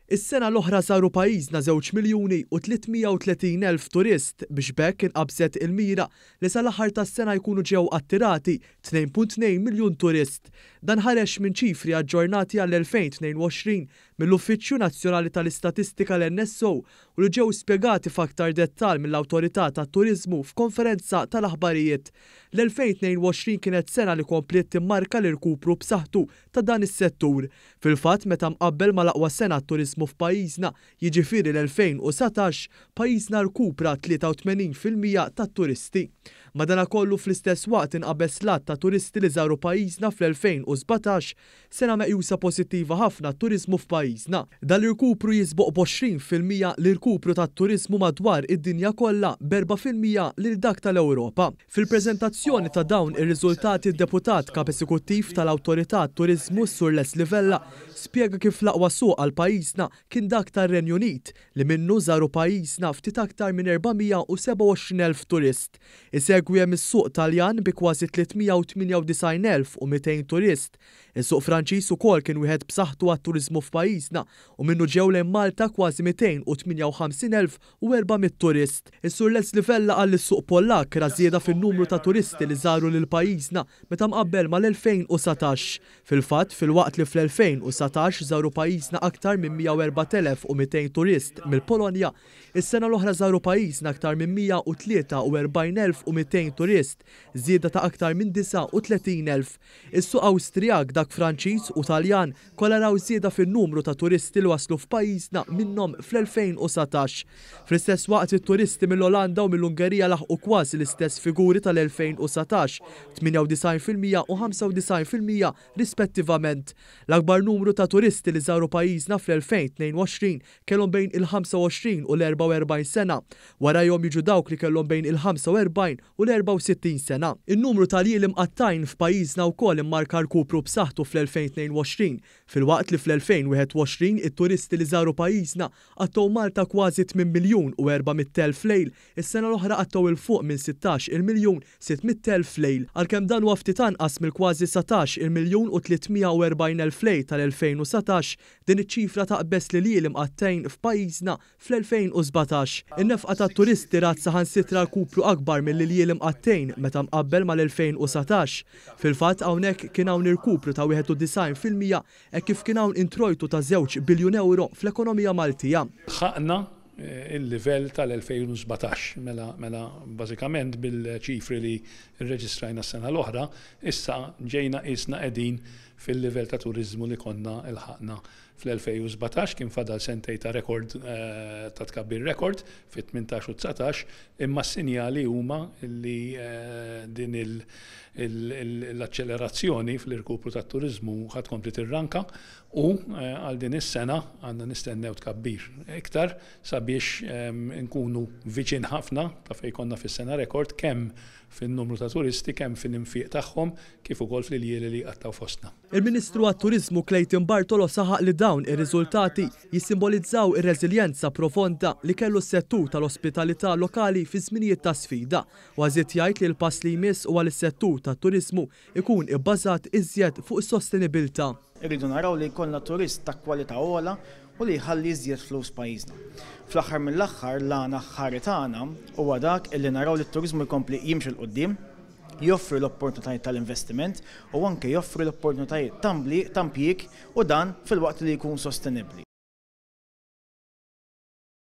Is-sena l-oħra saru pajjiżna 2,330,000 turist biex bekk inqabżet il-mira li sal-aħħar tas-sena jkunu ġew attirati 2.2 miljun turist. Dan ħarex minn ċifri aġġornati għall-2022 mill-Uffiċċju Nazzjonali tal-Istatistika l-NSO u li ġew spjegati f'aktar dettall mill-Awtorità tat-Turiżmu f'konferenza tal-aħbarijiet. L-2022 kienet sena li komplet timmarka l-irkupru b'saħħtu ta' dan is-settur. Fil-fatt meta mqabbel mal-aqwa sena t-turiżmu f'pajjiżna, jiġifieri l-2017, pajjiżna rkupra 83% tat-turisti. Madankollu fl-istess waqt inqabeż lat ta' turisti li żaru pajjiżna fl-2017, sena meqjusa pożittiva ħafna t-turiżmu f'pajjiżna. Dan l-irkupru jisboq b'20% l-irkupru tat-turiżmu madwar id-dinja kollha b'4% lil dak tal-Ewropa. Fil-preżentazzjoni ta' dawn ir-riżultati d-deputat kap eżekuttiv tal-Awtorità tat-Turiżmu Sur Leslie Vella spjega kif l-aqwa suq għal pajjiżna kien dak tar-Renju Unit li minnu żaru pajjiżna ftit aktar minn 427,000 turist. Isegwi hemm is-suq Taljan bi kważi 398,200 turist. Is-suq Franċiż ukoll kien wieħed b'saħħtu għat-turiżmu f'pajjiżna u minnu ġew lejn Malta kważi 258,400 turist. Is-Sur Leslie Vella qal li s-suq Pollak ra żieda fin-numru ta' turisti li żaru lil pajjiżna meta mqabbel mal-2017. Fil-fatt fil-waqt li fl-2019 żaru pajjiżna aktar minn 104,200 turist mill-Polonja, is-sena l-oħra żaru pajjiżna aktar minn 143,200 turist, żieda ta' aktar minn 39,000. Is-suq Awstrijak, dak Franċiż u Taljan kollha raw żieda fin-numru ta' turisti li waslu f'pajjiżna minnhom fl-2017. Fl-istess waqt it-turisti mill-Olanda u mill-Ungerija laħqu kważi l-istess figuri tal-2017, 98% u 95% rispettivament. L-akbar numru ta' turisti li żaru pajjiżna fl-2022 kellhom bejn il-25 u l-44 sena, warahom jiġu dawk li kellhom bejn il-45 u l-64 sena. In-numru tal-jiem imqattajn f'pajjiżna wkoll immarka rkupru b'saħħtu fl-2022, filwaqt li fl-2021 it-turisti li żaru pajjiżna għattaw Malta kważi 8,400,000 lejl, is-sena l-oħra għattaw il-fuq minn 16,600,000 lejl. Għalkemm dan huwa ftit anqas mill-kważi 17,340,000 lejl tal-2017, din iċ-ċifra taqbeż li l imqattejn f'pajjiżna fl-2017. In-nefqa tat-turisti rat saħansitra rkupru akbar mill-li imqattejn meta mqabbel mal-2017. Fil-fatt hawnhekk kien hawn irkupru ta' 91% hekk kif kien hawn introjtu ta' 2 biljun euro fl-ekonomija Maltija. Ħaqna il-livell tal-2017 mela bażikament bil-ċifri li rreġistrajna s-sena l-oħra, issa ġejna qisna qegħdin fil-livell ta' turiżmu li konna il-ħaqna fl-2017 kien fadal sentej ta' rekord ta' tkabbir rekord fit-18 u 19, imma s-sinjali huma li din l-accelerazzjoni fl-irkupru tat turiżmu ħadd kompli tirranka u għal din is-sena għandna nistennew tkabbir iktar sabiex nkunu viċin ħafna ta' fejn konna fis-sena rekord kemm fin-numru ta' turisti kemm fin-infiq tagħhom kif ukoll fl-iljieli li qattaw fostna. Il-Ministru għat-Turiżmu Clayton Bartolo saħaq li dawn ir-riżultati jissimbolizzaw ir-reżiljenza profonda li kellu s-settur tal-ospitalità lokali fi żminijiet ta' sfida u għażiet jgħid li l-pass li jmiss huwa li s-settur tat-turiżmu ikun ibbażat iżjed fuq is-sostenibilità. Irridu naraw li jkollna turist ta' kwalità ogħla u li jħalli iżjed flus pajjiżna. Fl-aħħar mill-aħħar l-għana ħari tagħna huwa dak illi naraw li t-turiżmu jkompli jimxi l qudiem, joffri l-opportunitajiet tal-investiment u anke joffri l-opportunitajiet ta' impjieg u dan fil-waqt li jkun sostenibbli.